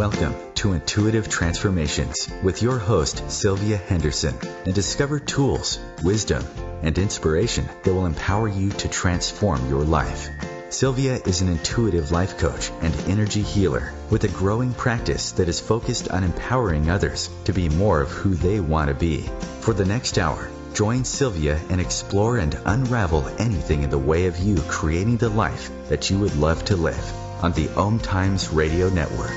Welcome to Intuitive Transformations with your host, Sylvia Henderson, and discover tools, wisdom, and inspiration that will empower you to transform your life. Sylvia is an intuitive life coach and energy healer with a growing practice that is focused on empowering others to be more of who they want to be. For the next hour, join Sylvia and explore and unravel anything in the way of you creating the life that you would love to live on the OMTimes radio network.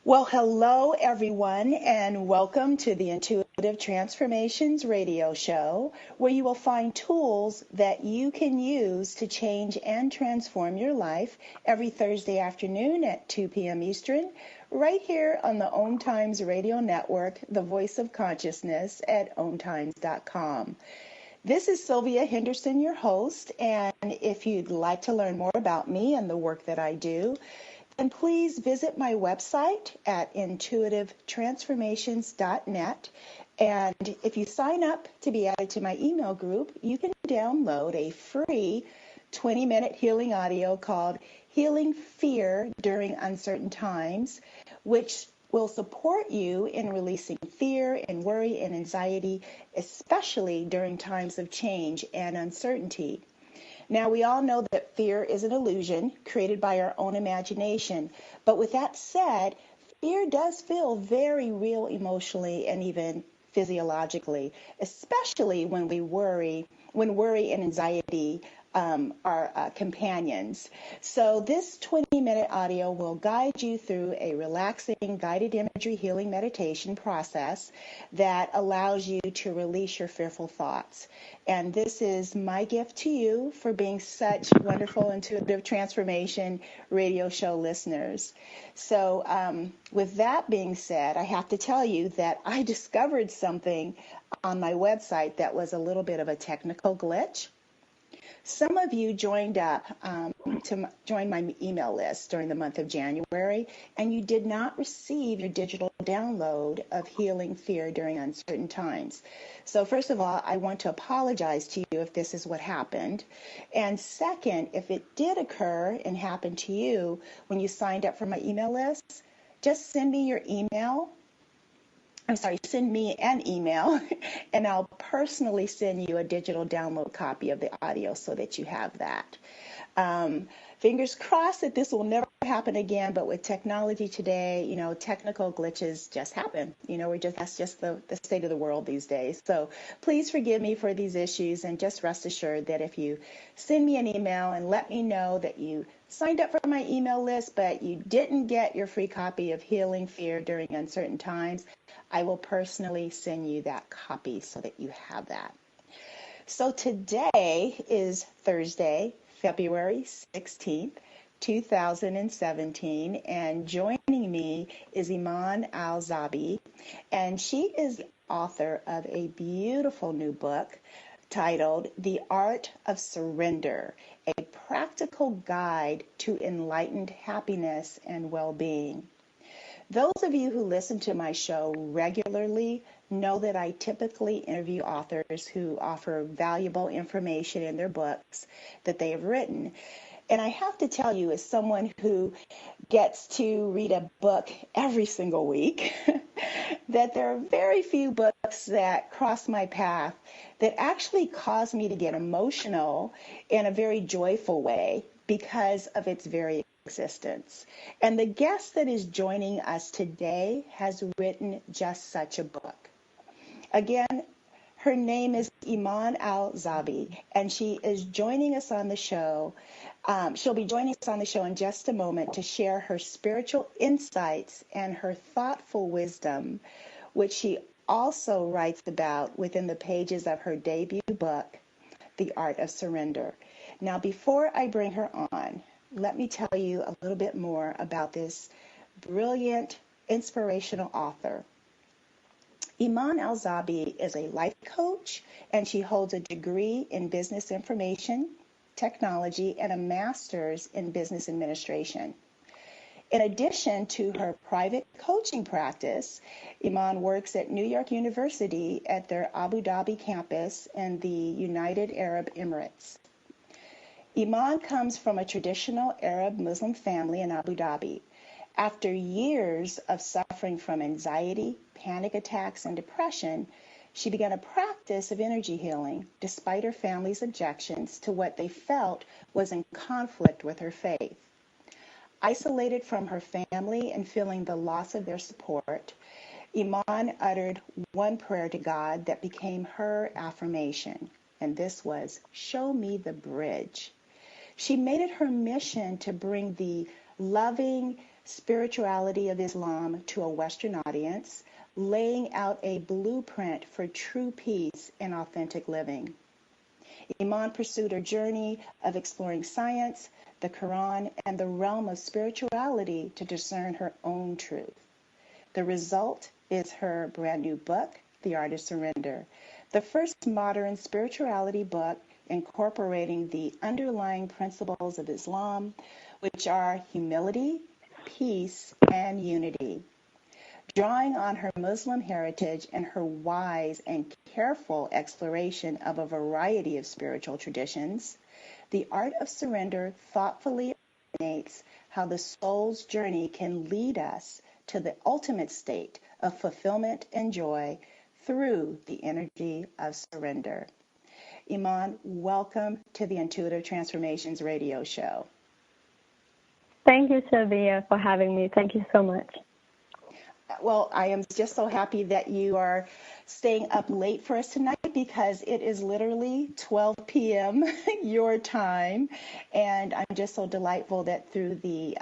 Well, hello, everyone, and welcome to the Intuitive Transformations radio show, where you will find tools that you can use to change and transform your life every Thursday afternoon at 2 p.m. Eastern, right here on the OMTimes radio network, the voice of consciousness at OMTimes.com. This is Sylvia Henderson, your host, and if you'd like to learn more about me and the work that I do, then please visit my website at intuitivetransformations.net. And if you sign up to be added to my email group, you can download a free 20-minute healing audio called Healing Fear During Uncertain Times, which will support you in releasing fear and worry and anxiety, especially during times of change and uncertainty. Now, we all know that fear is an illusion created by our own imagination. But with that said, fear does feel very real emotionally and even physiologically, especially when worry and anxiety are companions. So this 20-minute audio will guide you through a relaxing guided imagery healing meditation process that allows you to release your fearful thoughts. And this is my gift to you for being such wonderful intuitive transformation radio show listeners. So with that being said, I have to tell you that I discovered something on my website that was a little bit of a technical glitch. Some of you joined up to join my email list during the month of January, and you did not receive your digital download of Healing Fear During Uncertain Times. So first of all, I want to apologize to you if this is what happened. And second, if it did occur and happen to you when you signed up for my email list, just send me an email, and I'll personally send you a digital download copy of the audio so that you have that. Fingers crossed that this will never happen again, but with technology today, technical glitches just happen. That's just the state of the world these days. So please forgive me for these issues, and just rest assured that if you send me an email and let me know that you signed up for my email list, but you didn't get your free copy of Healing Fear During Uncertain Times, I will personally send you that copy so that you have that. So today is Thursday, February 16th, 2017, and joining me is Iman Al Zaabi, and she is the author of a beautiful new book titled The Art of Surrender, a practical guide to enlightened happiness and well-being. Those of you who listen to my show regularly know that I typically interview authors who offer valuable information in their books that they have written. And I have to tell you, as someone who gets to read a book every single week, that there are very few books that cross my path that actually cause me to get emotional in a very joyful way because of its very existence. And the guest that is joining us today has written just such a book. Again, her name is Eiman Al Zaabi, and she is joining us on the show. She'll be joining us on the show in just a moment to share her spiritual insights and her thoughtful wisdom, which she also writes about within the pages of her debut book, The Art of Surrender. Now, before I bring her on, let me tell you a little bit more about this brilliant, inspirational author. Eiman Al Zaabi is a life coach, and she holds a degree in business information technology and a master's in business administration. In addition to her private coaching practice, Iman works at New York University at their Abu Dhabi campus in the United Arab Emirates. Iman comes from a traditional Arab Muslim family in Abu Dhabi. After years of suffering from anxiety, panic attacks, and depression, she began a practice of energy healing despite her family's objections to what they felt was in conflict with her faith. Isolated from her family and feeling the loss of their support, Iman uttered one prayer to God that became her affirmation, and this was, "Show me the bridge." She made it her mission to bring the loving spirituality of Islam to a Western audience, laying out a blueprint for true peace and authentic living. Iman pursued her journey of exploring science, the Quran, and the realm of spirituality to discern her own truth. The result is her brand new book, The Art of Surrender, the first modern spirituality book incorporating the underlying principles of Islam, which are humility, peace, and unity. Drawing on her Muslim heritage and her wise and careful exploration of a variety of spiritual traditions, The Art of Surrender thoughtfully illuminates how the soul's journey can lead us to the ultimate state of fulfillment and joy through the energy of surrender. Iman, welcome to the Intuitive Transformations radio show. Thank you, Sylvia, for having me. Thank you so much. Well, I am just so happy that you are staying up late for us tonight because it is literally 12 p.m. your time, and I'm just so delightful that through the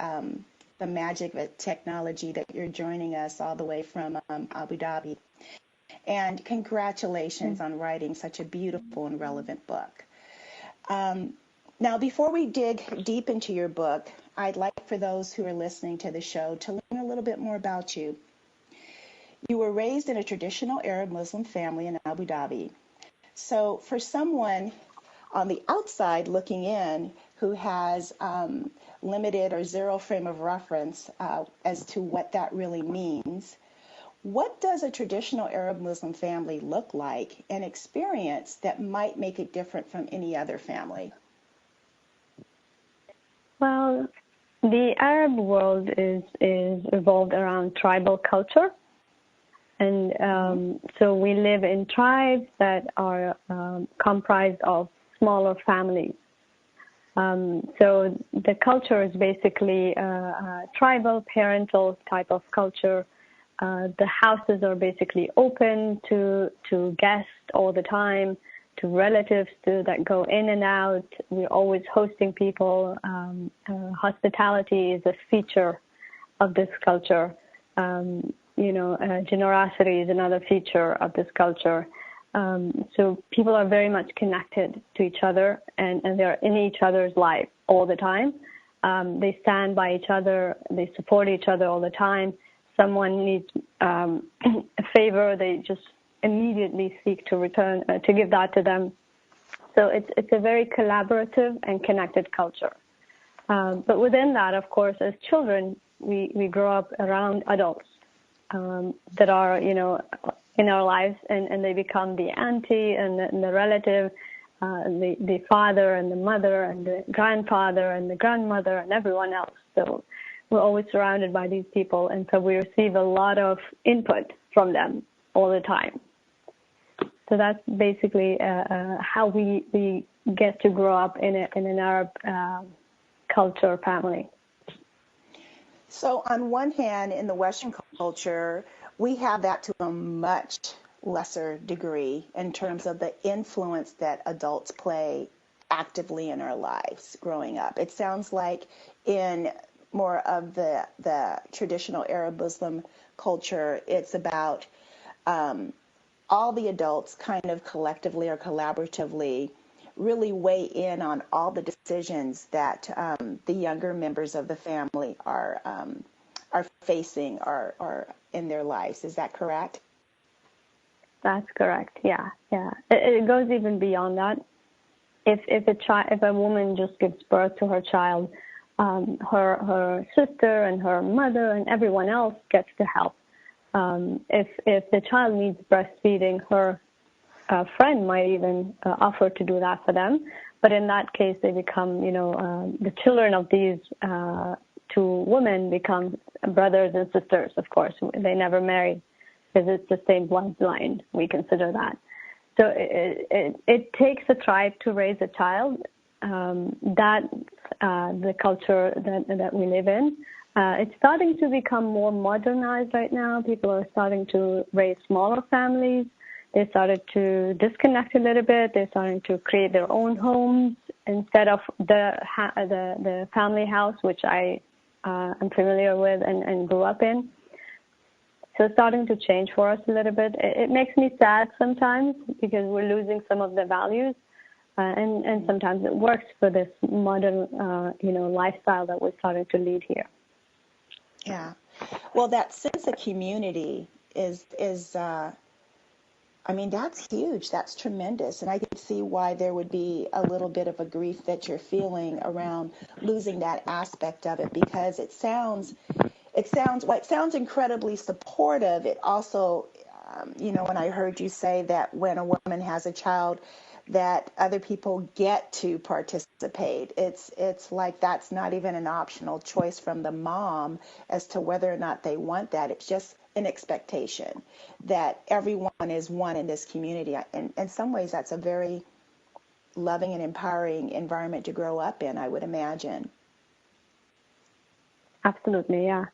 magic of technology that you're joining us all the way from Abu Dhabi. And congratulations on writing such a beautiful and relevant book. Now, before we dig deep into your book, I'd like for those who are listening to the show to learn a little bit more about you. You were raised in a traditional Arab Muslim family in Abu Dhabi. So for someone on the outside looking in who has limited or zero frame of reference as to what that really means, what does a traditional Arab Muslim family look like and experience that might make it different from any other family? Well, the Arab world is evolved around tribal culture. And so we live in tribes that are comprised of smaller families. So the culture is basically a tribal, parental type of culture. The houses are basically open to guests all the time, to relatives that go in and out. We're always hosting people. Hospitality is a feature of this culture. Generosity is another feature of this culture. So people are very much connected to each other, and they're in each other's life all the time. They stand by each other. They support each other all the time. Someone needs a favor, they just immediately seek to return, to give that to them. So it's a very collaborative and connected culture. But within that, of course, as children, we grow up around adults that are, in our lives, and they become the auntie and the relative, the father and the mother and the grandfather and the grandmother and everyone else. So we're always surrounded by these people, and so we receive a lot of input from them all the time. So that's basically how we get to grow up in an Arab culture family. So on one hand, in the Western culture, we have that to a much lesser degree in terms of the influence that adults play actively in our lives growing up. It sounds like in more of the traditional Arab Muslim culture, it's about all the adults kind of collectively or collaboratively really weigh in on all the decisions that the younger members of the family are facing or in their lives. Is that correct? That's correct. Yeah. It goes even beyond that. If a woman just gives birth to her child, her sister and her mother and everyone else gets to help. If the child needs breastfeeding, her friend might even offer to do that for them. But in that case, they become, the children of these two women become brothers and sisters, of course. They never marry because it's the same bloodline. We consider that. So it takes a tribe to raise a child. That's the culture that we live in. It's starting to become more modernized right now. People are starting to raise smaller families. They started to disconnect a little bit. They're starting to create their own homes instead of the family house, which I am familiar with and grew up in. So it's starting to change for us a little bit. It makes me sad sometimes because we're losing some of the values, and sometimes it works for this modern, lifestyle that we're starting to lead here. Yeah. Well, that sense of community is that's huge. That's tremendous. And I can see why there would be a little bit of a grief that you're feeling around losing that aspect of it, because it sounds incredibly supportive. It also, when I heard you say that when a woman has a child, that other people get to participate. It's like that's not even an optional choice from the mom as to whether or not they want that. It's just an expectation that everyone is one in this community. And in some ways, that's a very loving and empowering environment to grow up in, I would imagine. Absolutely, yeah.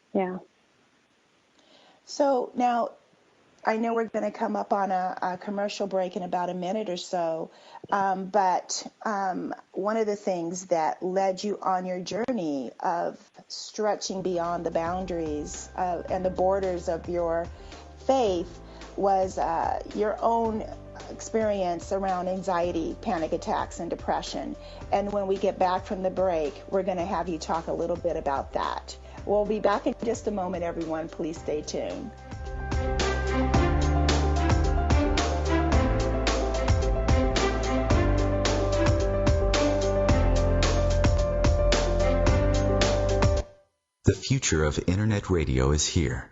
So now, I know we're going to come up on a commercial break in about a minute or so, but one of the things that led you on your journey of stretching beyond the boundaries and the borders of your faith was your own experience around anxiety, panic attacks, and depression. And when we get back from the break, we're going to have you talk a little bit about that. We'll be back in just a moment, everyone. Please stay tuned. The future of Internet radio is here.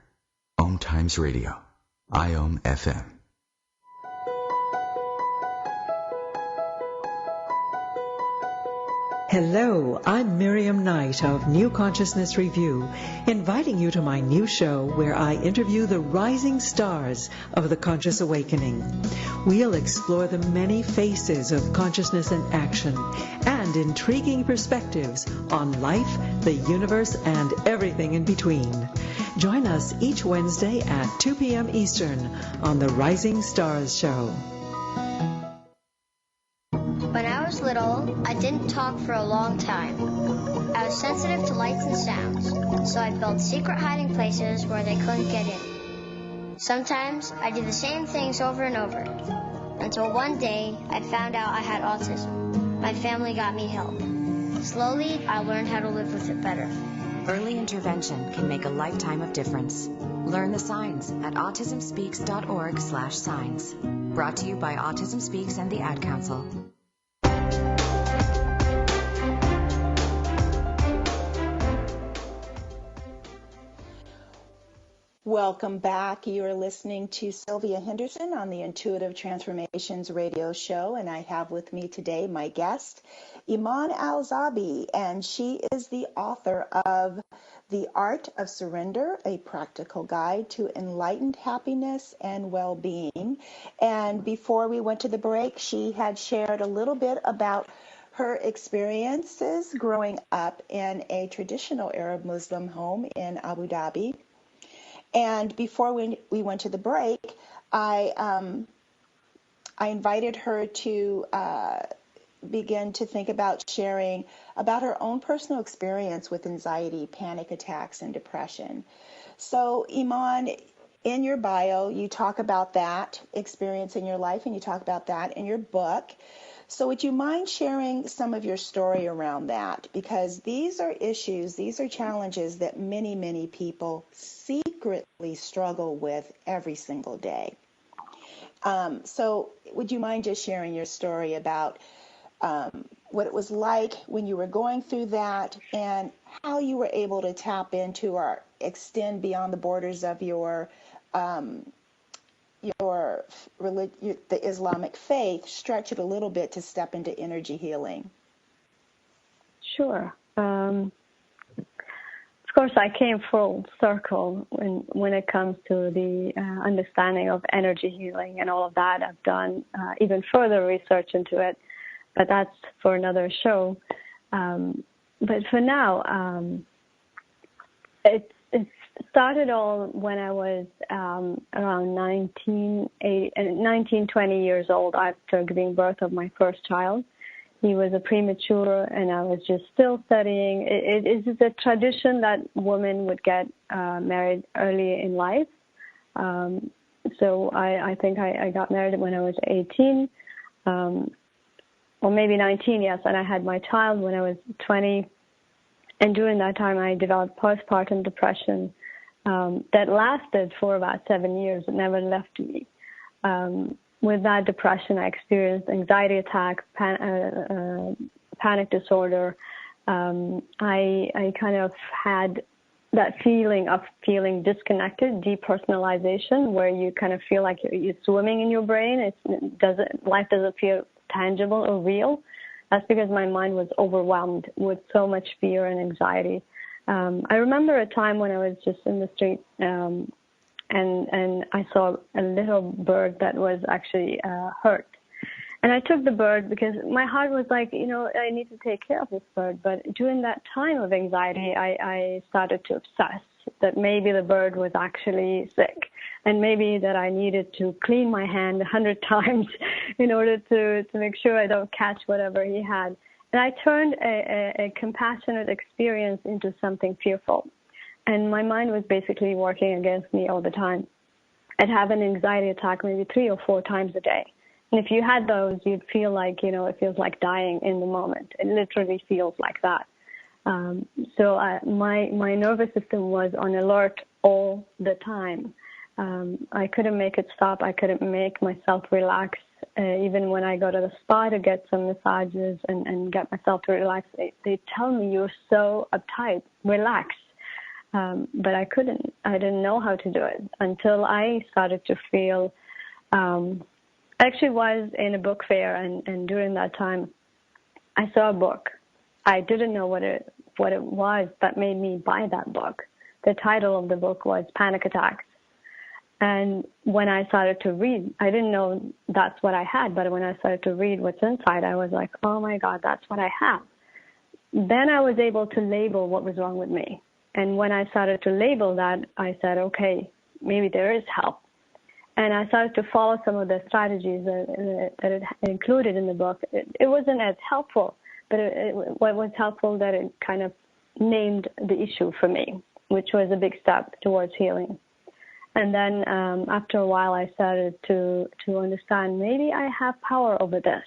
OMTimes Radio, IOM FM. Hello, I'm Miriam Knight of New Consciousness Review, inviting you to my new show where I interview the rising stars of the conscious awakening. We'll explore the many faces of consciousness in action and intriguing perspectives on life, the universe, and everything in between. Join us each Wednesday at 2 p.m. Eastern on the Rising Stars Show. When I was little, I didn't talk for a long time. I was sensitive to lights and sounds, so I built secret hiding places where they couldn't get in. Sometimes I did the same things over and over, until one day I found out I had autism. My family got me help. Slowly, I learned how to live with it better. Early intervention can make a lifetime of difference. Learn the signs at autismspeaks.org/signs. Brought to you by Autism Speaks and the Ad Council. Welcome back. You are listening to Sylvia Henderson on the Intuitive Transformations radio show, and I have with me today my guest, Eiman Al Zaabi, and she is the author of The Art of Surrender, a practical guide to enlightened happiness and well-being. And before we went to the break, she had shared a little bit about her experiences growing up in a traditional Arab Muslim home in Abu Dhabi. And before we went to the break, I invited her to begin to think about sharing about her own personal experience with anxiety, panic attacks, and depression. So, Iman, in your bio, you talk about that experience in your life, and you talk about that in your book. So would you mind sharing some of your story around that? Because these are issues, these are challenges that many, many people secretly struggle with every single day. So would you mind just sharing your story about what it was like when you were going through that and how you were able to tap into or extend beyond the borders of your the Islamic faith, stretch it a little bit to step into energy healing? Sure. Of course, I came full circle when it comes to the understanding of energy healing and all of that. I've done even further research into it, but that's for another show. But for now, it started all when I was around 19, 20 years old after giving birth of my first child. He was a premature, and I was just still studying. It is a tradition that women would get married early in life. So I think I got married when I was 18, or maybe 19, yes, and I had my child when I was 20. And during that time, I developed postpartum depression that lasted for about 7 years. It never left me. With that depression, I experienced anxiety attacks, panic disorder. I kind of had that feeling of feeling disconnected, depersonalization, where you kind of feel like you're swimming in your brain. Life doesn't feel tangible or real. That's because my mind was overwhelmed with so much fear and anxiety. I remember a time when I was just in the street, and I saw a little bird that was actually hurt. And I took the bird because my heart was like, I need to take care of this bird. But during that time of anxiety, I started to obsess that maybe the bird was actually sick, and maybe that I needed to clean my hand 100 times in order to make sure I don't catch whatever he had. And I turned a compassionate experience into something fearful. And my mind was basically working against me all the time. I'd have an anxiety attack maybe 3 or 4 times a day. And if you had those, you'd feel like, it feels like dying in the moment. It literally feels like that. So my nervous system was on alert all the time. I couldn't make it stop. I couldn't make myself relax. Even when I go to the spa to get some massages and get myself to relax, they tell me, you're so uptight, relax. But I couldn't. I didn't know how to do it until I started to feel. I actually was in a book fair, and during that time, I saw a book. I didn't know what it was that made me buy that book. The title of the book was Panic Attacks. And when I started to read, I didn't know that's what I had, but when I started to read what's inside, I was like, oh my God, that's what I have. Then I was able to label what was wrong with me. And when I started to label that, I said, okay, maybe there is help. And I started to follow some of the strategies that it included in the book. It wasn't as helpful, but what was helpful that it kind of named the issue for me, which was a big step towards healing. And then after a while, I started to understand maybe I have power over this.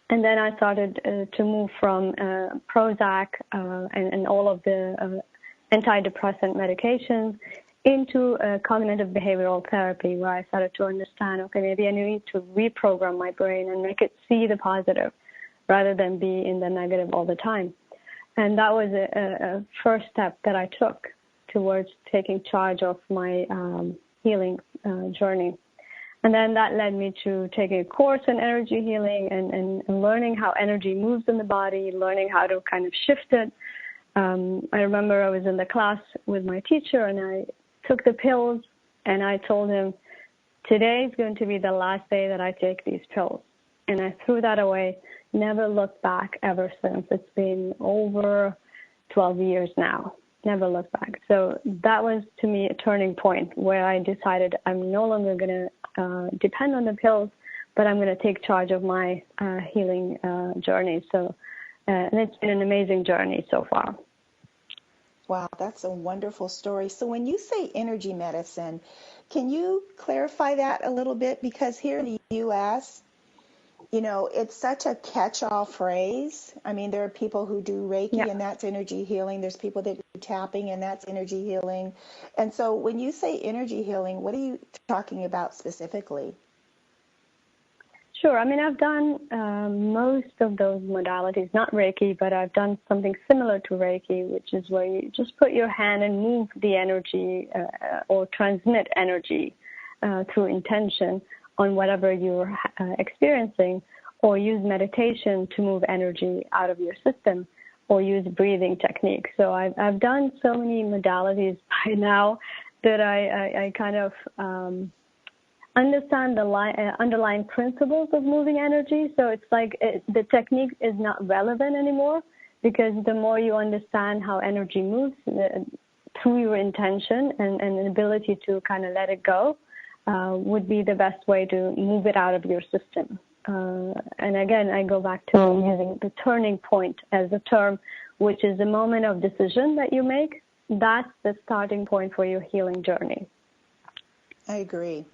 And then I started to move from Prozac and all of the antidepressant medications into cognitive behavioral therapy, where I started to understand, okay, maybe I need to reprogram my brain and make it see the positive rather than be in the negative all the time. And that was a first step that I took towards taking charge of my healing journey. And then that led me to taking a course in energy healing and learning how energy moves in the body, learning how to kind of shift it. I remember I was in the class with my teacher, and I took the pills, and I told him, today is going to be the last day that I take these pills. And I threw that away, never looked back ever since. It's been over 12 years now, never looked back. So that was, to me, a turning point where I decided I'm no longer going to depend on the pills, but I'm going to take charge of my healing journey. So, and it's been an amazing journey so far. Wow, that's a wonderful story. So when you say energy medicine, can you clarify that a little bit? Because here in the U.S., it's such a catch-all phrase. I mean, there are people who do Reiki, and that's energy healing. There's people that do tapping, and that's energy healing. And so when you say energy healing, what are you talking about specifically? Sure. I mean, I've done most of those modalities, not Reiki, but I've done something similar to Reiki, which is where you just put your hand and move the energy or transmit energy through intention on whatever you're experiencing, or use meditation to move energy out of your system, or use breathing techniques. So I've done so many modalities by now that I kind of understand the underlying principles of moving energy. So it's like the technique is not relevant anymore, because the more you understand how energy moves through your intention and an ability to kind of let it go, would be the best way to move it out of your system. And again, I go back to using the turning point as a term, which is the moment of decision that you make. That's the starting point for your healing journey. I agree.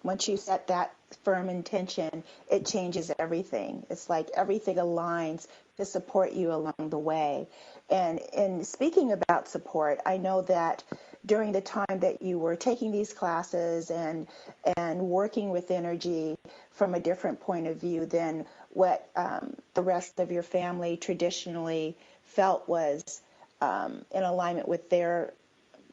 Once you set that firm intention, it changes everything. It's like everything aligns to support you along the way. And in speaking about support, I know that during the time that you were taking these classes and working with energy from a different point of view than what the rest of your family traditionally felt was in alignment with their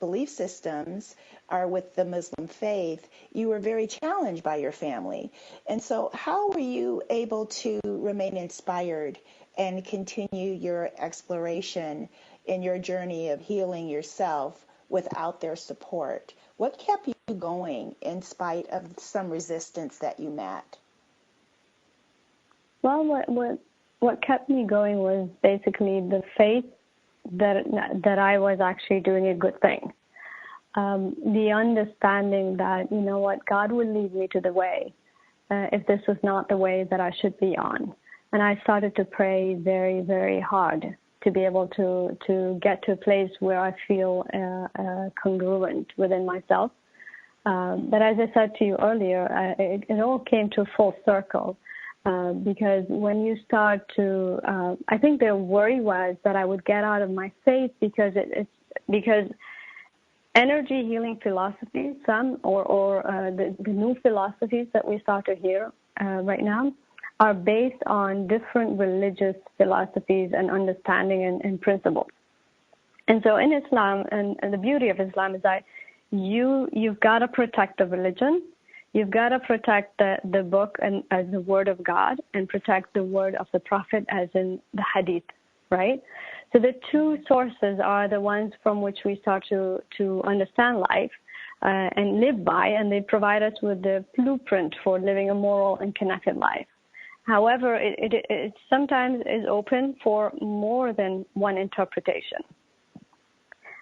belief systems or with the Muslim faith, you were very challenged by your family. And so how were you able to remain inspired and continue your exploration in your journey of healing yourself without their support? What kept you going in spite of some resistance that you met? Well, what kept me going was basically the faith that I was actually doing a good thing. The understanding that, you know what, God will lead me to the way if this was not the way that I should be on. And I started to pray very, very hard to be able to get to a place where I feel congruent within myself. But as I said to you earlier, it all came to a full circle. Because when you start to, I think the worry was that I would get out of my faith because because energy healing philosophies, some or the new philosophies that we start to hear right now, are based on different religious philosophies and understanding and principles. And so in Islam, and the beauty of Islam is that you've got to protect the religion. You've got to protect the book and as the word of God, and protect the word of the Prophet as in the hadith, right? So the two sources are the ones from which we start to understand life and live by, and they provide us with the blueprint for living a moral and connected life. However, it sometimes is open for more than one interpretation.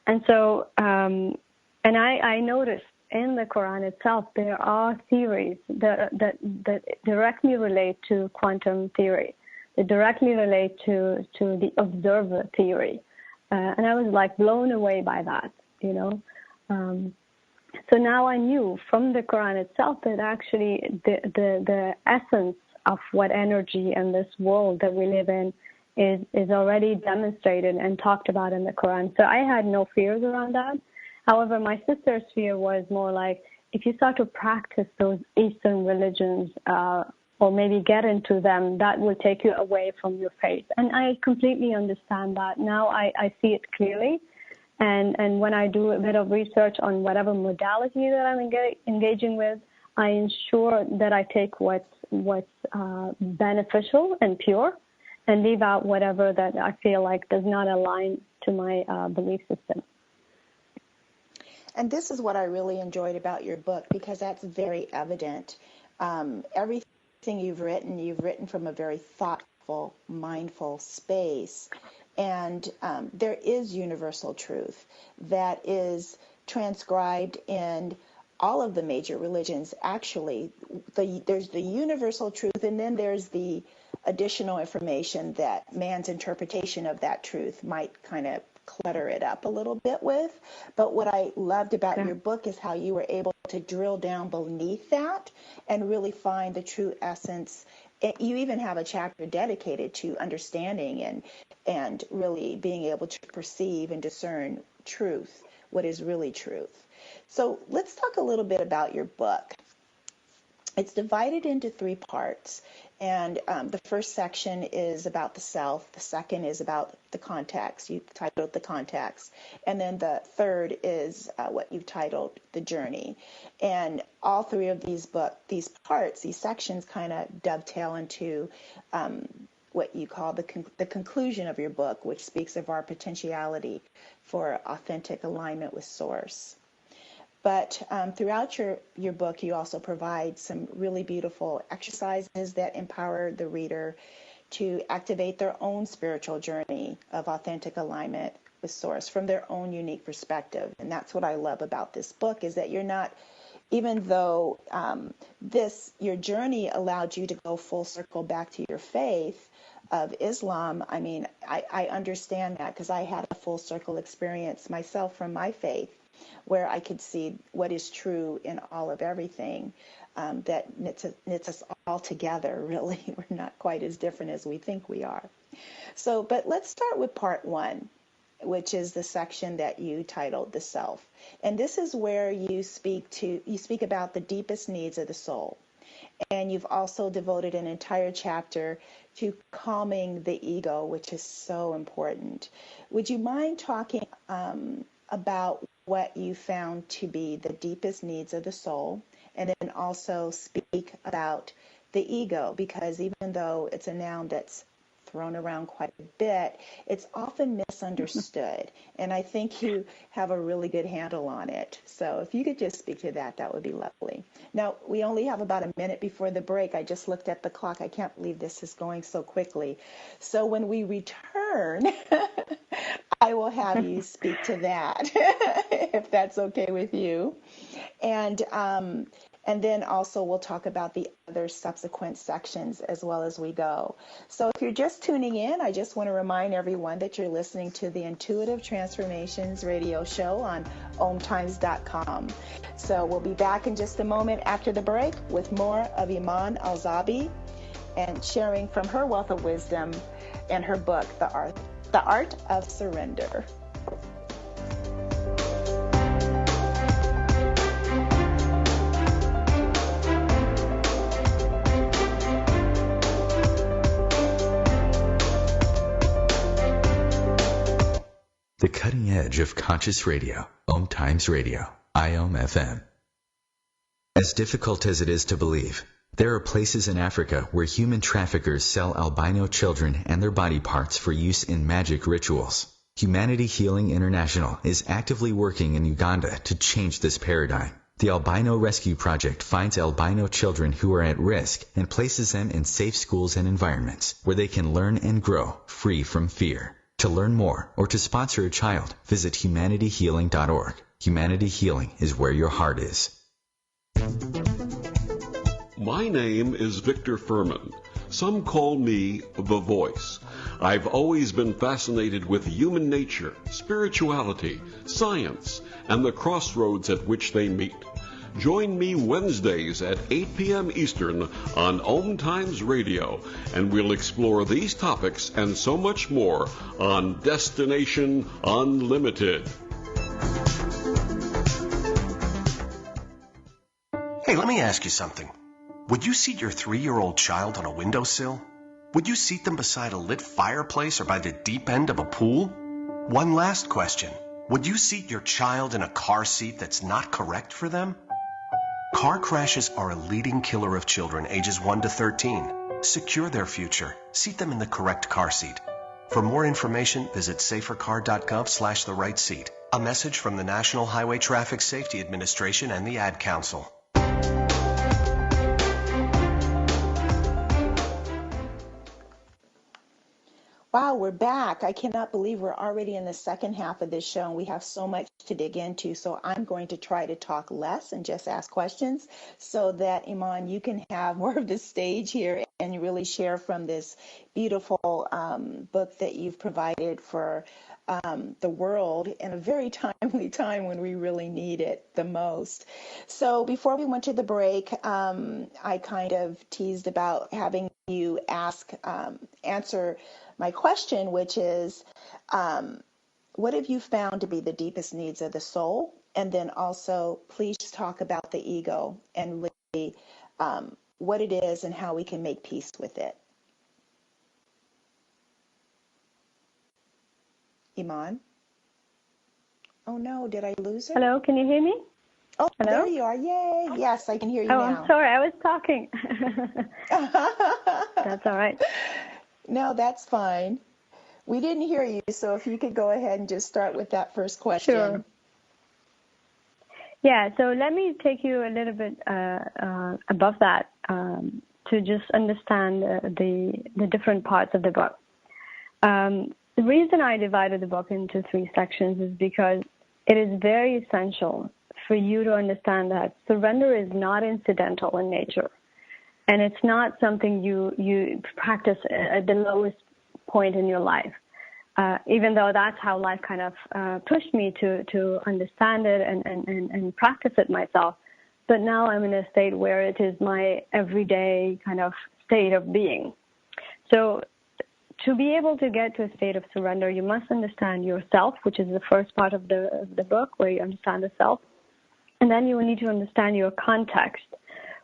And so, and I noticed in the Quran itself, there are theories that directly relate to quantum theory. They directly relate to the observer theory. And I was like blown away by that, you know. So now I knew from the Quran itself that actually the essence of what energy and this world that we live in is already demonstrated and talked about in the Quran. So I had no fears around that. However, my sister's fear was more like, if you start to practice those Eastern religions or maybe get into them, that will take you away from your faith. And I completely understand that. Now I see it clearly. And when I do a bit of research on whatever modality that I'm engaging with, I ensure that I take what's beneficial and pure and leave out whatever that I feel like does not align to my belief system. And this is what I really enjoyed about your book, because that's very evident. Everything you've written from a very thoughtful, mindful space. And there is universal truth that is transcribed in all of the major religions. Actually, there's the universal truth, and then there's the additional information that man's interpretation of that truth might kind of clutter it up a little bit with. But what I loved about your book is how you were able to drill down beneath that and really find the true essence. You even have a chapter dedicated to understanding and really being able to perceive and discern truth, what is really truth. So let's talk a little bit about your book. It's divided into three parts. And the first section is about the self. The second is about the context. You titled the context. And then the third is what you've titled the journey. And all three of these parts, these sections kind of dovetail into what you call the conclusion of your book, which speaks of our potentiality for authentic alignment with Source. But throughout your book, you also provide some really beautiful exercises that empower the reader to activate their own spiritual journey of authentic alignment with Source from their own unique perspective. And that's what I love about this book, is that you're not, even though your journey allowed you to go full circle back to your faith of Islam. I mean, I understand that because I had a full circle experience myself from my faith, where I could see what is true in all of everything, that knits us all together, really. We're not quite as different as we think we are. So, but let's start with part one, which is the section that you titled The Self. And this is where you speak about the deepest needs of the soul. And you've also devoted an entire chapter to calming the ego, which is so important. Would you mind talking about what you found to be the deepest needs of the soul, and then also speak about the ego, because even though it's a noun that's thrown around quite a bit, it's often misunderstood, and I think you have a really good handle on it. So if you could just speak to that, that would be lovely. Now, we only have about a minute before the break. I just looked at the clock. I can't believe this is going so quickly. So when we return, I will have you speak to that, if that's okay with you. And then also we'll talk about the other subsequent sections as well as we go. So if you're just tuning in, I just want to remind everyone that you're listening to the Intuitive Transformations radio show on OMTimes.com. So we'll be back in just a moment after the break with more of Eiman Al Zaabi and sharing from her wealth of wisdom and her book, The Art of Surrender. The cutting edge of conscious radio, OMTimes Radio, IOM FM. As difficult as it is to believe, there are places in Africa where human traffickers sell albino children and their body parts for use in magic rituals. Humanity Healing International is actively working in Uganda to change this paradigm. The Albino Rescue Project finds albino children who are at risk and places them in safe schools and environments where they can learn and grow free from fear. To learn more or to sponsor a child, visit humanityhealing.org. Humanity Healing is where your heart is. My name is Victor Furman. Some call me The Voice. I've always been fascinated with human nature, spirituality, science, and the crossroads at which they meet. Join me Wednesdays at 8 p.m. Eastern on OMTimes Radio, and we'll explore these topics and so much more on Destination Unlimited. Hey, let me ask you something. Would you seat your 3-year-old child on a windowsill? Would you seat them beside a lit fireplace or by the deep end of a pool? One last question. Would you seat your child in a car seat that's not correct for them? Car crashes are a leading killer of children ages 1 to 13. Secure their future. Seat them in the correct car seat. For more information, visit safercar.gov/the right seat. A message from the National Highway Traffic Safety Administration and the Ad Council. Wow, we're back. I cannot believe we're already in the second half of this show, and we have so much to dig into. So I'm going to try to talk less and just ask questions so that, Iman, you can have more of the stage here and really share from this beautiful book that you've provided for the world in a very timely time when we really need it the most. So before we went to the break, I kind of teased about having you answer my question, which is, what have you found to be the deepest needs of the soul? And then also, please talk about the ego and really what it is and how we can make peace with it. Iman? Oh no, did I lose her? Hello, can you hear me? Oh, Hello? there you are. Yay. Yes, I can hear you now. now. I'm sorry, I was talking. That's all right. No, that's fine. We didn't hear you, so if you could go ahead and just start with that first question. Sure. Yeah, so let me take you a little bit above that to just understand the different parts of the book. The reason I divided the book into 3 sections is because it is very essential for you to understand that surrender is not incidental in nature. And it's not something you practice at the lowest point in your life. Even though that's how life kind of pushed me to understand it and practice it myself. But now I'm in a state where it is my everyday kind of state of being. So to be able to get to a state of surrender, you must understand yourself, which is the first part of the book, where you understand the self. And then you will need to understand your context,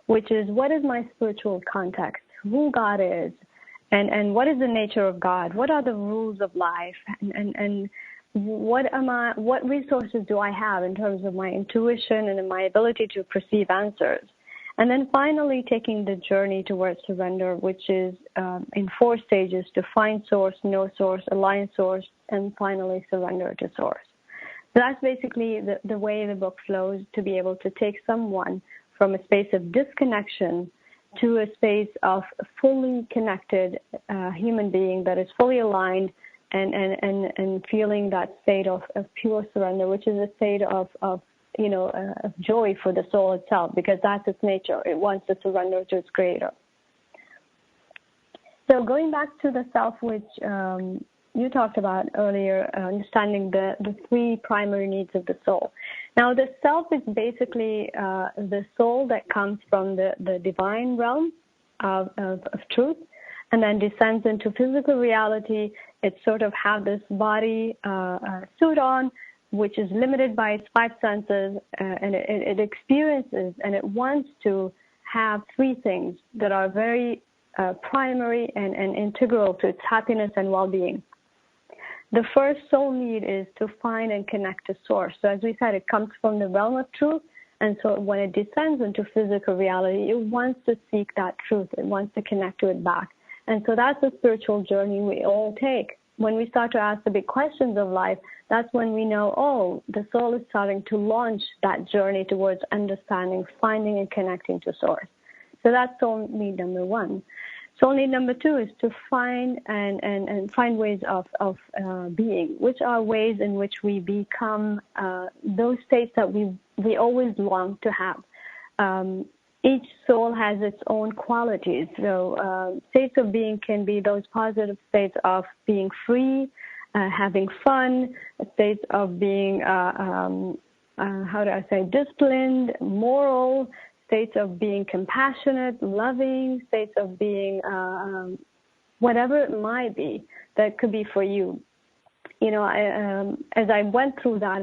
which is, what is my spiritual context, who God is, and what is the nature of God, what are the rules of life, and what resources do I have in terms of my intuition and my ability to perceive answers. And then finally taking the journey towards surrender, which is in 4 stages: to find source, know source, align source, and finally surrender to source. So that's basically the way the book flows, to be able to take someone from a space of disconnection to a space of fully connected human being that is fully aligned and feeling that state of pure surrender, which is a state of joy for the soul itself, because that's its nature. It wants to surrender to its creator. So going back to the self, which you talked about earlier, understanding the 3 primary needs of the soul. Now, the self is basically the soul that comes from the divine realm of truth, and then descends into physical reality. It sort of has this body suit on, which is limited by its 5 senses, and it experiences and it wants to have 3 things that are very primary and integral to its happiness and well-being. The first soul need is to find and connect to source. So as we said, it comes from the realm of truth, and so when it descends into physical reality, it wants to seek that truth. It wants to connect to it back. And so that's the spiritual journey we all take. When we start to ask the big questions of life, that's when we know, oh, the soul is starting to launch that journey towards understanding, finding, and connecting to source. So that's soul need number 1. Soul need number 2 is to find and find ways of being, which are ways in which we become those states that we always long to have. Each soul has its own qualities. So states of being can be those positive states of being free, having fun, states of being, disciplined, moral, states of being compassionate, loving, states of being whatever it might be that could be for you. You know, as I went through that,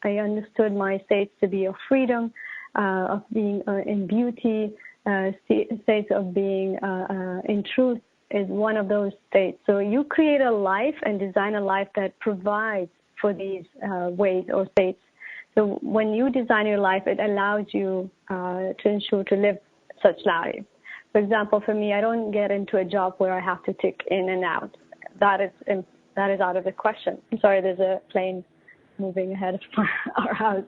I understood my states to be of freedom, of being in beauty, states of being in truth is one of those states. So you create a life and design a life that provides for these ways or states. So when you design your life, it allows you to ensure to live such life. For example, for me, I don't get into a job where I have to tick in and out. That is out of the question. I'm sorry, there's a plane moving ahead of our house.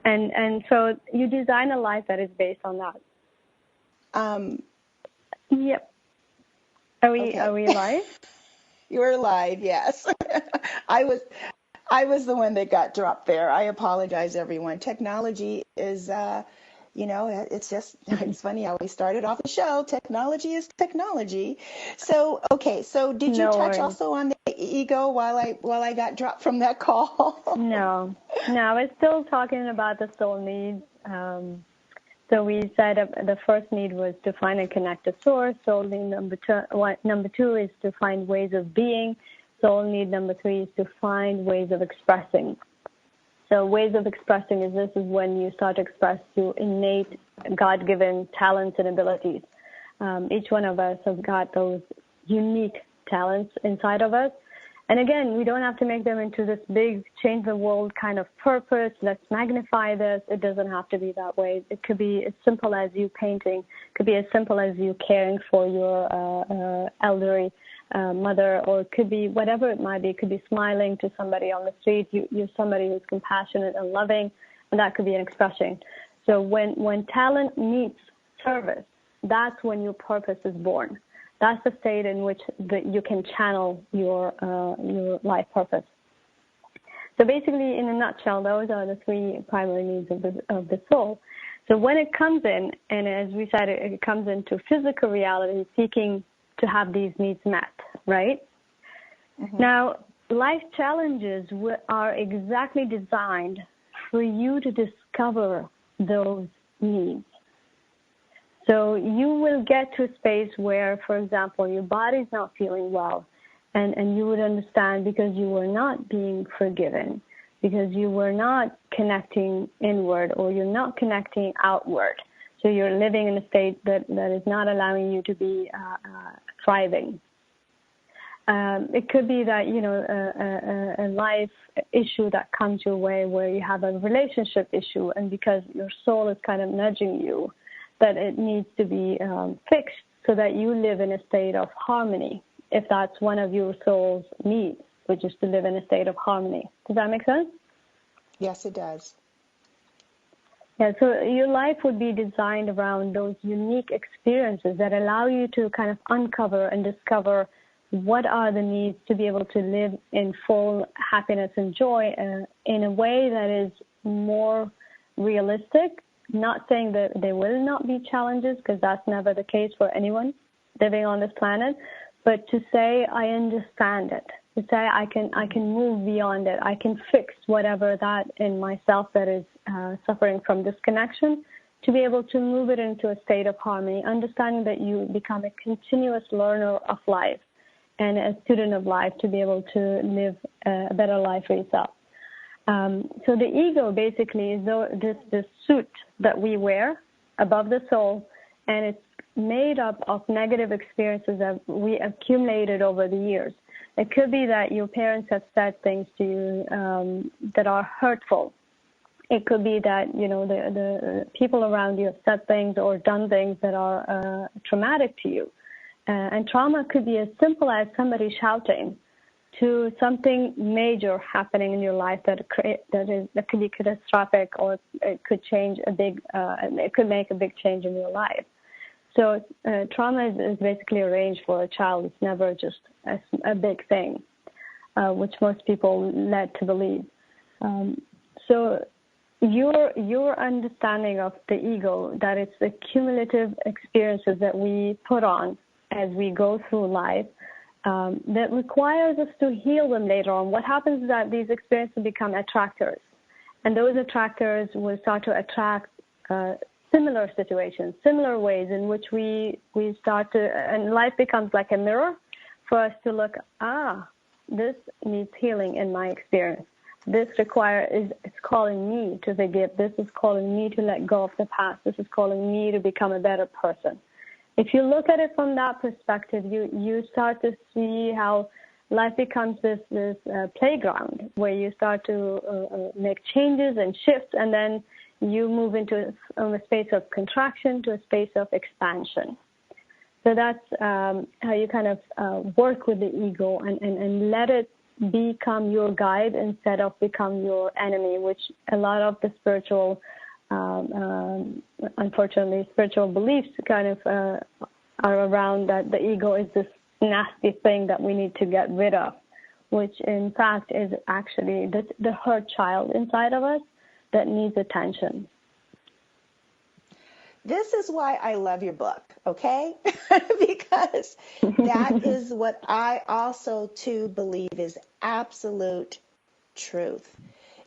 And so you design a life that is based on that. Yep. Are we live? You're live, yes. I was the one that got dropped there. I apologize, everyone. Technology is, it's funny how we started off the show. Technology is technology. So, okay. So did you touch also on the ego while I got dropped from that call? No, I was still talking about the soul needs. So we said the first need was to find and connect to source. Soul need number 2 is to find ways of being. Soul need number 3 is to find ways of expressing. So ways of expressing is when you start to express your innate, God-given talents and abilities. Each one of us have got those unique talents inside of us. And again, we don't have to make them into this big change the world kind of purpose. Let's magnify this. It doesn't have to be that way. It could be as simple as you painting. It could be as simple as you caring for your elderly mother, or it could be whatever it might be. It could be smiling to somebody on the street. You're somebody who's compassionate and loving, and that could be an expression. So when talent meets service, that's when your purpose is born. That's the state in which you can channel your life purpose. So basically, in a nutshell, those are the three primary needs of the soul. So when it comes in, and as we said, it comes into physical reality, seeking to have these needs met, right? Mm-hmm. Now, life challenges are exactly designed for you to discover those needs. So you will get to a space where, for example, your body's not feeling well, and you would understand because you were not being forgiven, because you were not connecting inward, or you're not connecting outward. So you're living in a state that is not allowing you to be thriving. It could be that, a life issue that comes your way where you have a relationship issue, and because your soul is kind of nudging you, that it needs to be fixed so that you live in a state of harmony, if that's one of your soul's needs, which is to live in a state of harmony. Does that make sense? Yes, it does. Yeah, so your life would be designed around those unique experiences that allow you to kind of uncover and discover what are the needs to be able to live in full happiness and joy in a way that is more realistic. Not saying that there will not be challenges, because that's never the case for anyone living on this planet, but to say I understand it, to say I can move beyond it, I can fix whatever that in myself that is suffering from disconnection, to be able to move it into a state of harmony, understanding that you become a continuous learner of life and a student of life to be able to live a better life for yourself. So the ego basically is this suit that we wear above the soul, and it's made up of negative experiences that we accumulated over the years. It could be that your parents have said things to you that are hurtful. It could be that, the people around you have said things or done things that are traumatic to you. And trauma could be as simple as somebody shouting to something major happening in your life that could be catastrophic, or it could change it could make a big change in your life. So trauma is basically arranged for a child. It's never just a big thing, which most people led to believe. So your understanding of the ego, that it's the cumulative experiences that we put on as we go through life, that requires us to heal them later on. What happens is that these experiences become attractors, and those attractors will start to attract similar situations, similar ways in which we start to, and life becomes like a mirror for us to look, this needs healing in my experience. This it's calling me to forgive. This is calling me to let go of the past. This is calling me to become a better person. If you look at it from that perspective, you start to see how life becomes this playground where you start to make changes and shifts, and then you move into a space of contraction to a space of expansion. So that's how you kind of work with the ego and let it become your guide instead of become your enemy, which a lot of the spiritual unfortunately, spiritual beliefs kind of are around that the ego is this nasty thing that we need to get rid of, which in fact is actually the hurt child inside of us that needs attention. This is why I love your book, okay? Because that is what I also, too, believe is absolute truth.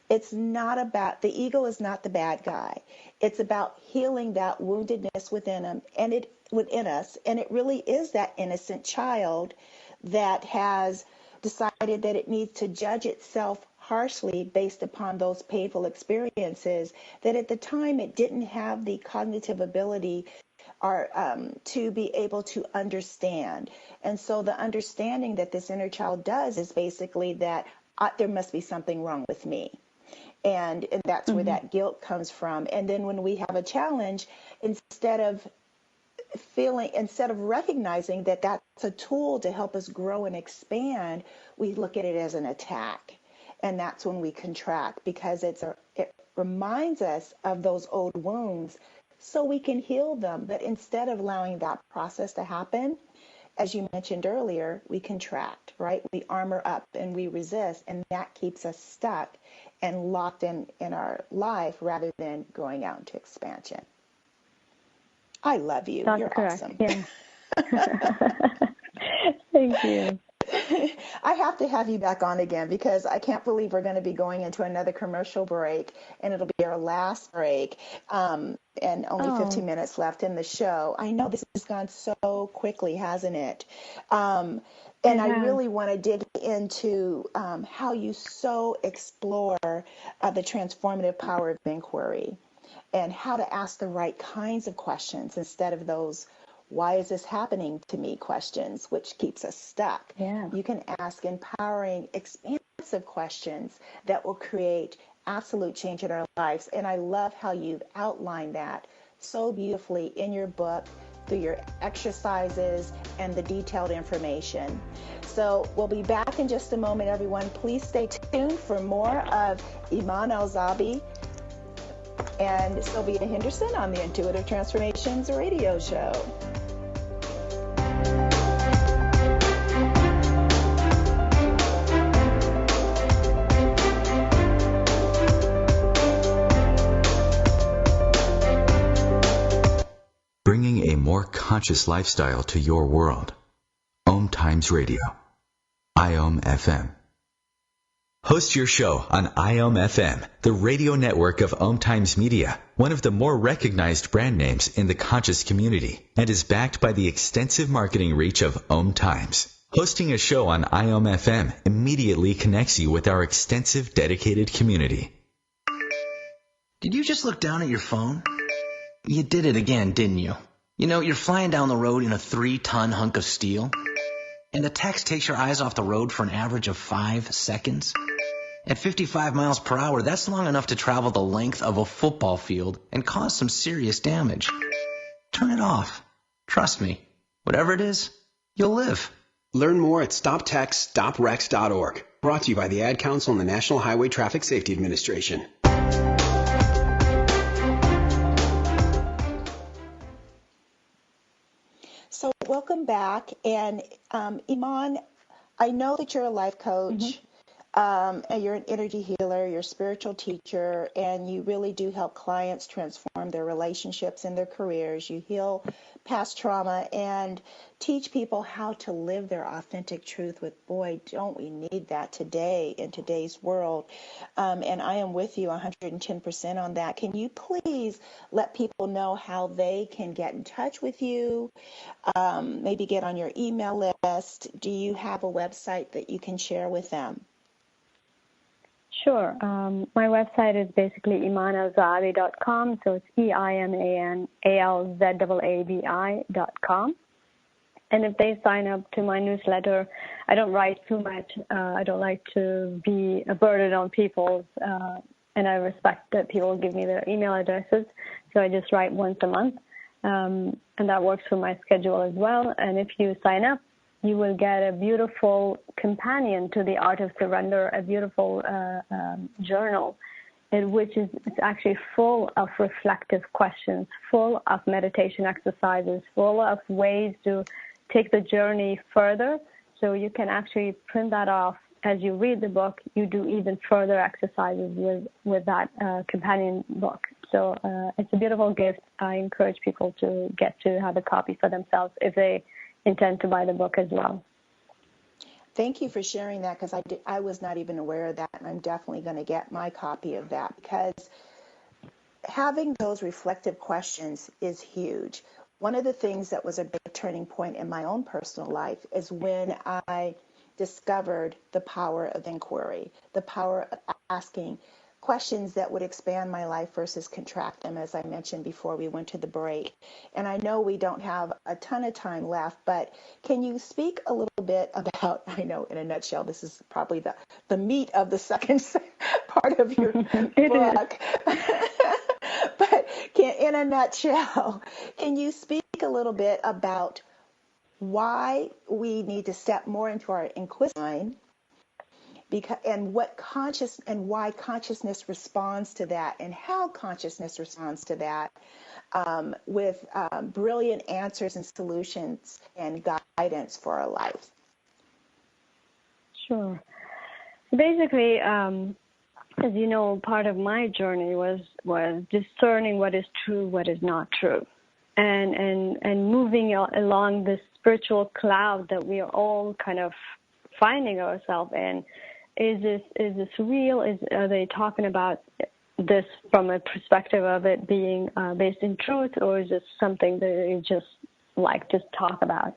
It's not about, the ego is not the bad guy. It's about healing that woundedness within us, and it really is that innocent child that has decided that it needs to judge itself harshly based upon those painful experiences that at the time it didn't have the cognitive ability or to be able to understand. And so the understanding that this inner child does is basically that there must be something wrong with me. And that's where that guilt comes from. And then when we have a challenge, instead of recognizing that that's a tool to help us grow and expand, we look at it as an attack. And that's when we contract, because it reminds us of those old wounds so we can heal them. But instead of allowing that process to happen, as you mentioned earlier, we contract, right? We armor up and we resist, and that keeps us stuck and locked in our life rather than going out into expansion. I love you. That's You're correct. awesome. Yeah. Thank you. I have to have you back on again, because I can't believe we're going to be going into another commercial break, and it'll be our last break, and only 15 minutes left in the show. I know this has gone so quickly, hasn't it? And I really want to dig into how you so explore the transformative power of inquiry, and how to ask the right kinds of questions instead of those "why is this happening to me" questions, which keeps us stuck. Yeah. You can ask empowering, expansive questions that will create absolute change in our lives. And I love how you've outlined that so beautifully in your book through your exercises and the detailed information. So we'll be back in just a moment, everyone. Please stay tuned for more of Eiman Al Zaabi and Sylvia Henderson on the Intuitive Transformations Radio Show. Bringing a more conscious lifestyle to your world. OMTimes Radio. IOM FM. Host your show on IOM FM, the radio network of OMTimes Media, one of the more recognized brand names in the conscious community, and is backed by the extensive marketing reach of OMTimes. Hosting a show on IOM FM immediately connects you with our extensive dedicated community. Did you just look down at your phone? You did it again, didn't you? You know, you're flying down the road in a 3-ton hunk of steel, and the text takes your eyes off the road for an average of 5 seconds. At 55 miles per hour, that's long enough to travel the length of a football field and cause some serious damage. Turn it off. Trust me, whatever it is, you'll live. Learn more at stoptextsstopwrecks.org. Brought to you by the Ad Council and the National Highway Traffic Safety Administration. So welcome back. And Iman, I know that you're a life coach, and you're an energy healer, you're a spiritual teacher, and you really do help clients transform their relationships and their careers. You heal past trauma and teach people how to live their authentic truth with, boy, don't we need that today in today's world. And I am with you 110% on that. Can you please let people know how they can get in touch with you, maybe get on your email list? Do you have a website that you can share with them? Sure. My website is basically imanalzaabi.com, so it's EIMANALZAABI.com. And if they sign up to my newsletter, I don't write too much. I don't like to be a burden on people, and I respect that people give me their email addresses, so I just write once a month, and that works for my schedule as well. And if you sign up, you will get a beautiful companion to the Art of Surrender, a beautiful journal, which is it's actually full of reflective questions, full of meditation exercises, full of ways to take the journey further. So you can actually print that off as you read the book. You do even further exercises with that companion book. So it's a beautiful gift. I encourage people to get to have a copy for themselves if they intend to buy the book as well. Thank you for sharing that, because I was not even aware of that, and I'm definitely going to get my copy of that, because having those reflective questions is huge. One of the things that was a big turning point in my own personal life is when I discovered the power of inquiry, the power of asking questions that would expand my life versus contract them, as I mentioned before we went to the break. And I know we don't have a ton of time left, but can you speak a little bit about, I know in a nutshell, this is probably the meat of the second part of your book. But in a nutshell, can you speak a little bit about why we need to step more into our inquisitive mind, and why consciousness responds to that, and how consciousness responds to that, with brilliant answers and solutions and guidance for our life? Sure. Basically, as you know, part of my journey was discerning what is true, what is not true, and moving along this spiritual cloud that we are all kind of finding ourselves in. Is this real? Are they talking about this from a perspective of it being based in truth, or is this something that they just like to talk about?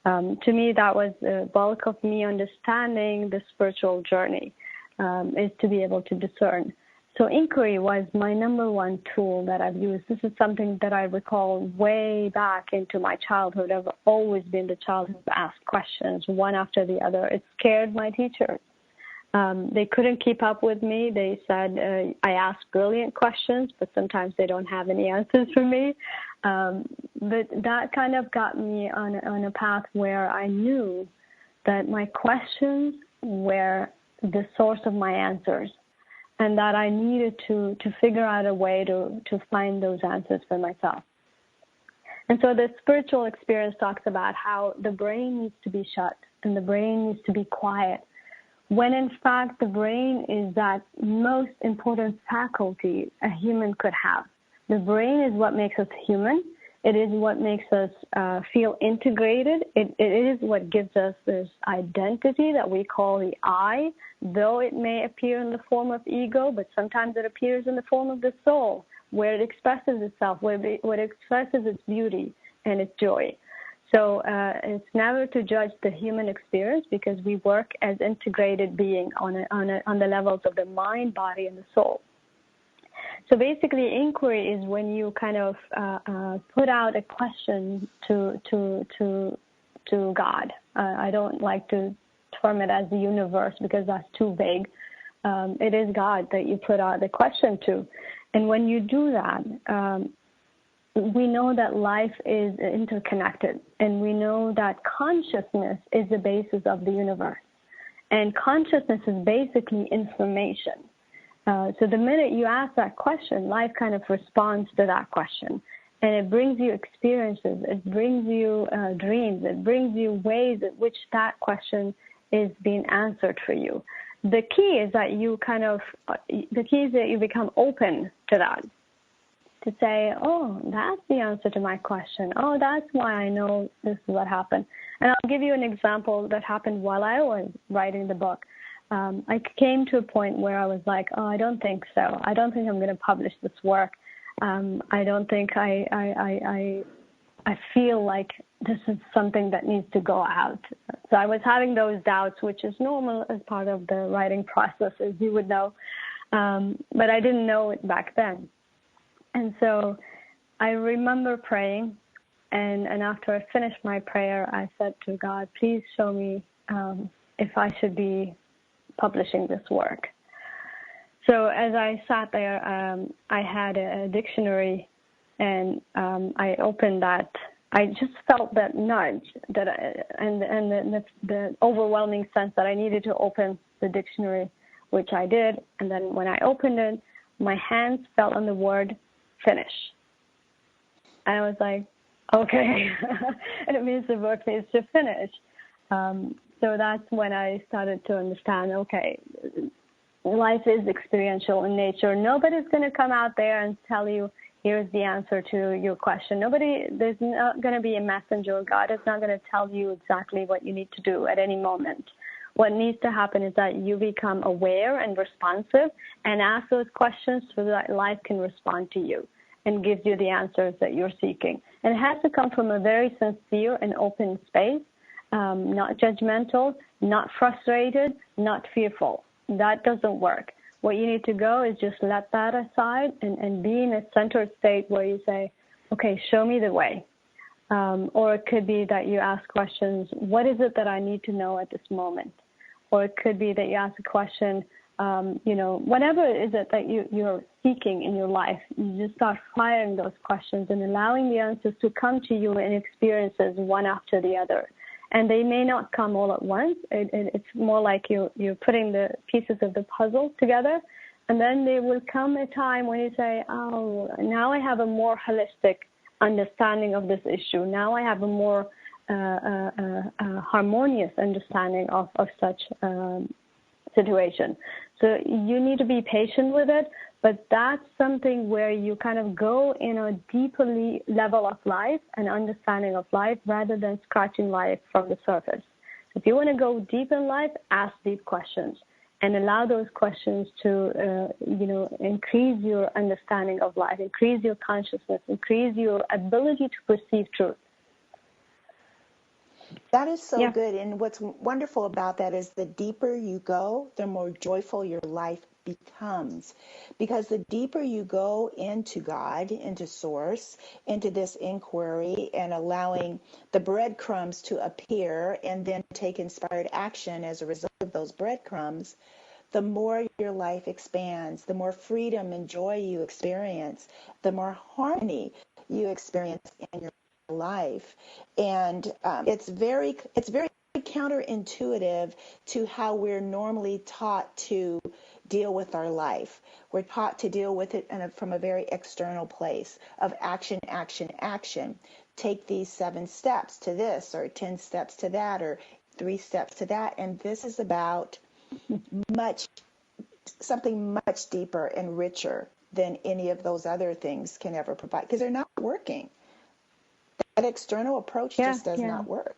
To me, that was the bulk of me understanding the spiritual journey, is to be able to discern. So inquiry was my number one tool that I've used. This is something that I recall way back into my childhood. I've always been the child who asked questions one after the other. It scared my teachers. They couldn't keep up with me. They said I asked brilliant questions, but sometimes they don't have any answers for me. But that kind of got me on a path where I knew that my questions were the source of my answers, and that I needed to figure out a way to find those answers for myself. And so the spiritual experience talks about how the brain needs to be shut and the brain needs to be quiet, when in fact the brain is that most important faculty a human could have. The brain is what makes us human. It is what makes us feel integrated. It is what gives us this identity that we call the I, though it may appear in the form of ego, but sometimes it appears in the form of the soul, where it expresses itself, where it expresses its beauty and its joy. So it's never to judge the human experience, because we work as integrated being on the levels of the mind, body, and the soul. So basically, inquiry is when you kind of put out a question to God. I don't like to term it as the universe, because that's too vague. It is God that you put out the question to. And when you do that, we know that life is interconnected, and we know that consciousness is the basis of the universe. And consciousness is basically information. So the minute you ask that question, life kind of responds to that question. And it brings you experiences, it brings you dreams, it brings you ways in which that question is being answered for you. The key is that you become open to that. To say, oh, that's the answer to my question. Oh, that's why I know this is what happened. And I'll give you an example that happened while I was writing the book. I came to a point where I was like, oh, I don't think so. I don't think I'm going to publish this work. I don't think I feel like this is something that needs to go out. So I was having those doubts, which is normal as part of the writing process, as you would know. But I didn't know it back then. And so I remember praying, and after I finished my prayer, I said to God, please show me if I should be publishing this work. So as I sat there, I had a dictionary, and I opened that. I just felt that nudge, and the overwhelming sense that I needed to open the dictionary, which I did. And then when I opened it, my hands fell on the word finish. And I was like, okay. And it means the book needs to finish. So that's when I started to understand, okay, life is experiential in nature. Nobody's going to come out there and tell you, here's the answer to your question. There's not going to be a messenger. God is not going to tell you exactly what you need to do at any moment. What needs to happen is that you become aware and responsive and ask those questions so that life can respond to you and gives you the answers that you're seeking. And it has to come from a very sincere and open space, not judgmental. not frustrated, not fearful. That doesn't work. What you need to go is just let that aside and be in a centered state where you say, okay, show me the way. Or it could be that you ask questions, what is it that I need to know at this moment? Or it could be that you ask a question, whatever it is that you're seeking in your life, you just start firing those questions and allowing the answers to come to you in experiences one after the other. And they may not come all at once. It's more like you're putting the pieces of the puzzle together, and then there will come a time when you say, oh, now I have a more holistic understanding of this issue. Now I have a more harmonious understanding of such situation. So you need to be patient with it, but that's something where you kind of go in a deeper level of life and understanding of life rather than scratching life from the surface. If you want to go deep in life, ask deep questions and allow those questions to, increase your understanding of life, increase your consciousness, increase your ability to perceive truth. That is so good. And what's wonderful about that is the deeper you go, the more joyful your life becomes. Because the deeper you go into God, into Source, into this inquiry and allowing the breadcrumbs to appear and then take inspired action as a result of those breadcrumbs, the more your life expands, the more freedom and joy you experience, the more harmony you experience in your life. And it's very counterintuitive to how we're normally taught to deal with our life. We're taught to deal with it from a very external place of action, action, action. Take these 7 steps to this, or 10 steps to that, or 3 steps to that. And this is about something much deeper and richer than any of those other things can ever provide, because they're not working. That external approach just does not work.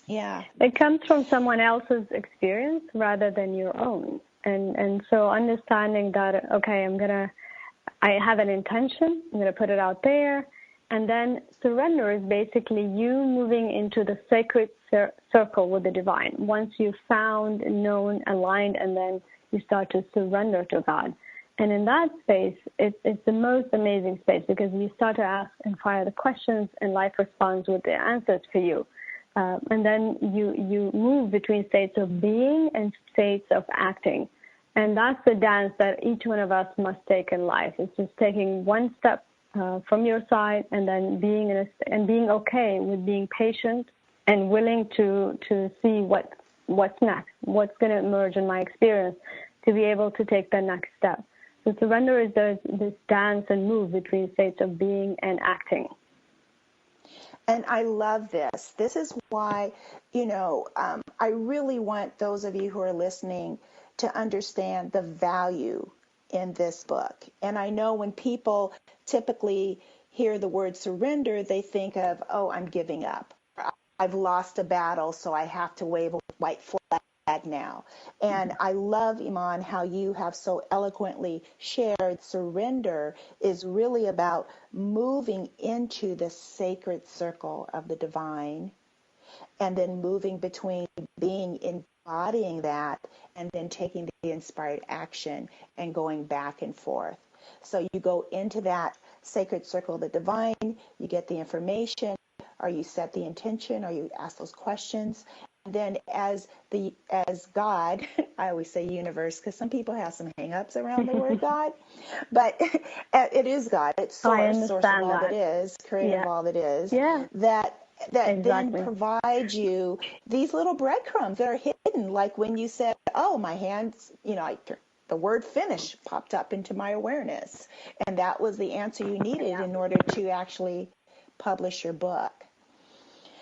Yeah. It comes from someone else's experience rather than your own. And so understanding that, okay, I have an intention, I'm going to put it out there. And then surrender is basically you moving into the sacred circle with the divine. Once you've found, known, aligned, and then you start to surrender to God. And in that space, it's the most amazing space, because you start to ask and fire the questions, and life responds with the answers for you. And then you move between states of being and states of acting. And that's the dance that each one of us must take in life. It's just taking one step from your side, and then being okay with being patient and willing to see what's next, what's going to emerge in my experience, to be able to take the next step. So surrender is this dance and move between states of being and acting. And I love this. This is why, I really want those of you who are listening to understand the value in this book. And I know when people typically hear the word surrender, they think of, oh, I'm giving up. I've lost a battle, so I have to wave a white flag now. And I love, Iman, how you have so eloquently shared surrender is really about moving into the sacred circle of the divine, and then moving between being embodying that and then taking the inspired action and going back and forth. So you go into that sacred circle of the divine, you get the information, or you set the intention, or you ask those questions. Then as God, I always say universe, because some people have some hang-ups around the word God, but it is God. It's source of all that is, creator of all that is, that exactly. Then provides you these little breadcrumbs that are hidden. Like when you said, oh, my hands, the word finish popped up into my awareness. And that was the answer you needed in order to actually publish your book.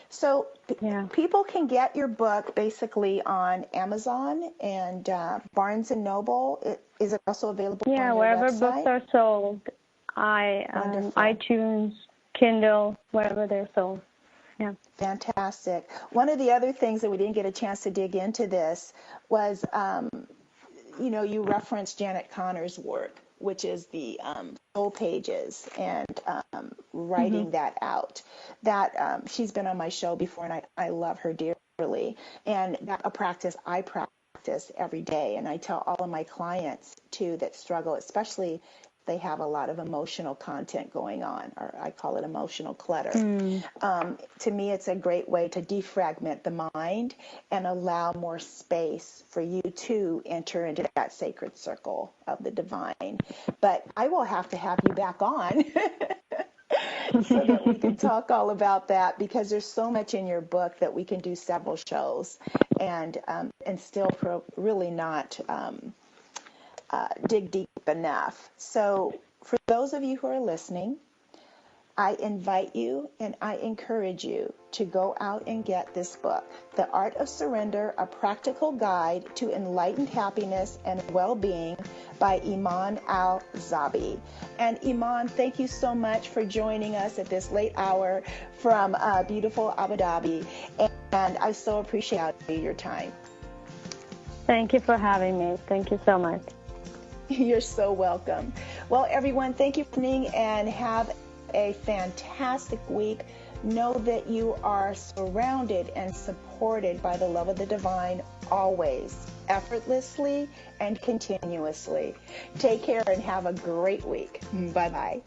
So people can get your book basically on Amazon and Barnes & Noble. Is it also available on your wherever website? books are sold. iTunes, Kindle, wherever they're sold. Yeah. Fantastic. One of the other things that we didn't get a chance to dig into this was, you referenced Janet Connor's work, which is the soul pages and writing that out. That she's been on my show before, and I love her dearly. literally. And that's a practice I practice every day. And I tell all of my clients, too, that struggle, especially if they have a lot of emotional content going on, or I call it emotional clutter. To me, it's a great way to defragment the mind and allow more space for you to enter into that sacred circle of the divine. But I will have to have you back on so that we can talk all about that, because there's so much in your book that we can do several shows and still really not dig deep enough. So for those of you who are listening, I invite you and I encourage you to go out and get this book, The Art of Surrender, A Practical Guide to Enlightened Happiness and Well-Being by Eiman Al Zaabi. And Iman, thank you so much for joining us at this late hour from beautiful Abu Dhabi. And I so appreciate your time. Thank you for having me. Thank you so much. You're so welcome. Well, everyone, thank you for listening and have a fantastic week. Know that you are surrounded and supported by the love of the divine always, effortlessly and continuously. Take care and have a great week. Bye-bye.